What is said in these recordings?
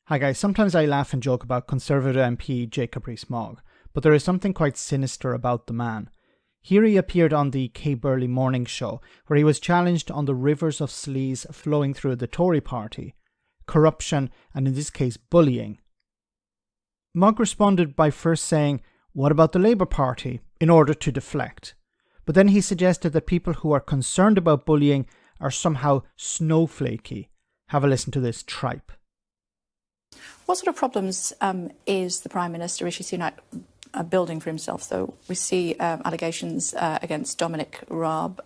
Hi guys, sometimes I laugh and joke about Conservative MP Jacob Rees-Mogg, but there is something quite sinister about the man. Here he appeared on the Kay Burley morning show, where he was challenged on the rivers of sleaze flowing through the Tory party, corruption and in this case bullying. Mogg responded by first saying, "What about the Labour Party?" in order to deflect. But then he suggested that people who are concerned about bullying are somehow snowflakey. Have a listen to this tripe. What sort of problems is the Prime Minister, Rishi Sunak, building for himself? So we see allegations against Dominic Raab,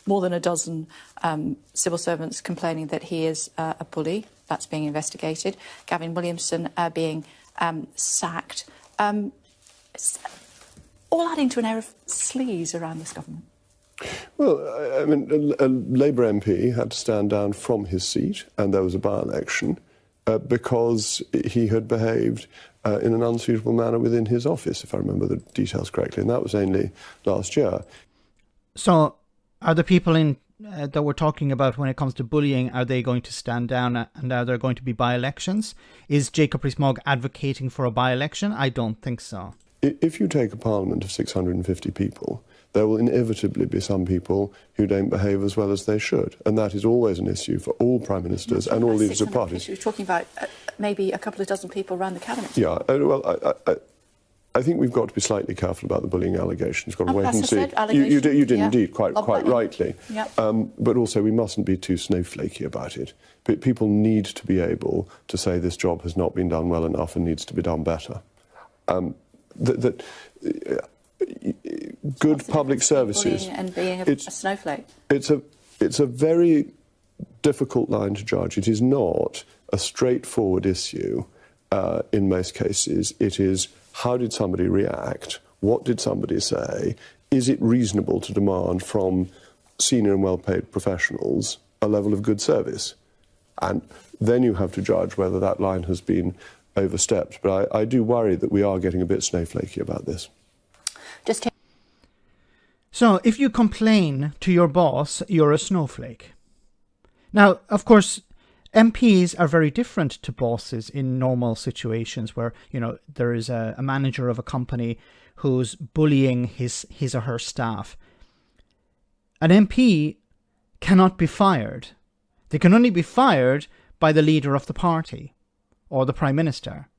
more than a dozen civil servants complaining that he is a bully. That's being investigated. Gavin Williamson being sacked. All adding to an air of sleaze around this government. Well, I mean, a Labour MP had to stand down from his seat, and there was a by-election because he had behaved in an unsuitable manner within his office, if I remember the details correctly, and that was only last year. So, are the people in that we're talking about when it comes to bullying, are they going to stand down and are there going to be by-elections? Is Jacob Rees-Mogg advocating for a by-election? I don't think so. If you take a parliament of 650 people, there will inevitably be some people who don't behave as well as they should. And that is always an issue for all prime ministers and all leaders of parties. You're talking about maybe a couple of dozen people around the cabinet. Yeah, well, I think we've got to be slightly careful about the bullying allegations. Got to wait and see. You did indeed, quite rightly. Yep. But also we mustn't be too snowflakey about it. But people need to be able to say this job has not been done well enough and needs to be done better. Good public services and being a snowflake. It's a very difficult line to judge. It is not a straightforward issue in most cases. It is, how did somebody react? What did somebody say? Is it reasonable to demand from senior and well-paid professionals a level of good service? And then you have to judge whether that line has been overstepped. But I do worry that we are getting a bit snowflakey about this. So if you complain to your boss, you're a snowflake. Now, of course, MPs are very different to bosses in normal situations where, you know, there is a manager of a company who's bullying his or her staff. An MP cannot be fired. They can only be fired by the leader of the party or the Prime Minister.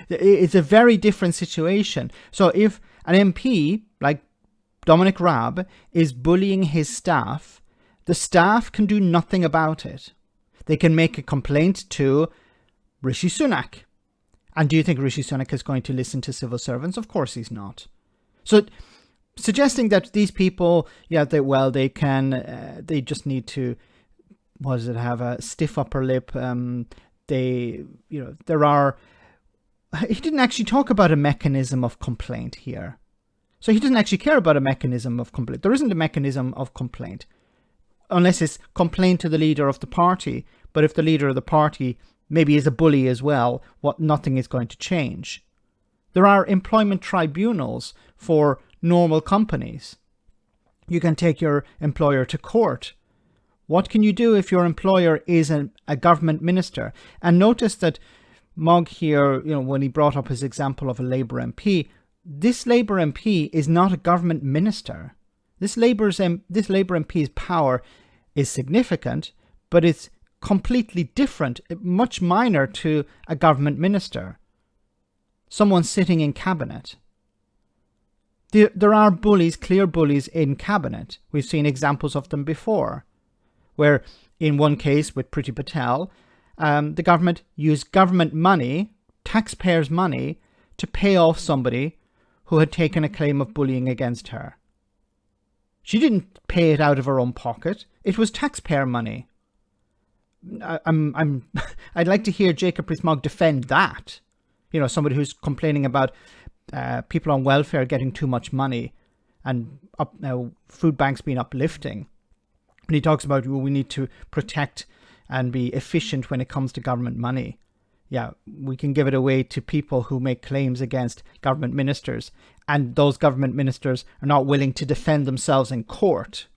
It's a very different situation. So if an MP, like Dominic Raab, is bullying his staff, the staff can do nothing about it. They can make a complaint to Rishi Sunak. And do you think Rishi Sunak is going to listen to civil servants? Of course he's not. So suggesting that these people, they just need to, have a stiff upper lip. He didn't actually talk about a mechanism of complaint here. So he doesn't actually care about a mechanism of complaint. There isn't a mechanism of complaint unless it's complaint to the leader of the party. But if the leader of the party maybe is a bully as well, nothing is going to change. There are employment tribunals for normal companies. You can take your employer to court. What can you do if your employer is a government minister? And notice that Mogg here, when he brought up his example of a Labour MP, this Labour MP is not a government minister. This Labour MP's power is significant, but it's completely different, much minor to a government minister. Someone sitting in cabinet. There are bullies, clear bullies in cabinet. We've seen examples of them before, where in one case with Priti Patel, the government used government money, taxpayers' money, to pay off somebody who had taken a claim of bullying against her. She didn't pay it out of her own pocket. It was taxpayer money. I'd like to hear Jacob Rees-Mogg defend that. Somebody who's complaining about people on welfare getting too much money and food banks being uplifting. And he talks about we need to protect and be efficient when it comes to government money. Yeah, we can give it away to people who make claims against government ministers, and those government ministers are not willing to defend themselves in court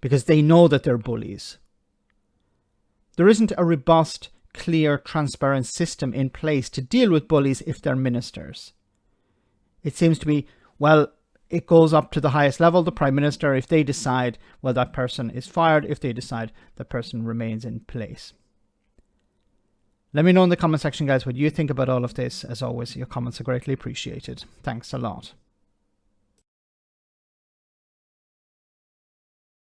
because they know that they're bullies. There isn't a robust, clear, transparent system in place to deal with bullies if they're ministers. It seems to be, well, it goes up to the highest level, the Prime Minister. If they decide, well, that person is fired. If they decide, that person remains in place. Let me know in the comment section, guys, what you think about all of this. As always, your comments are greatly appreciated. Thanks a lot.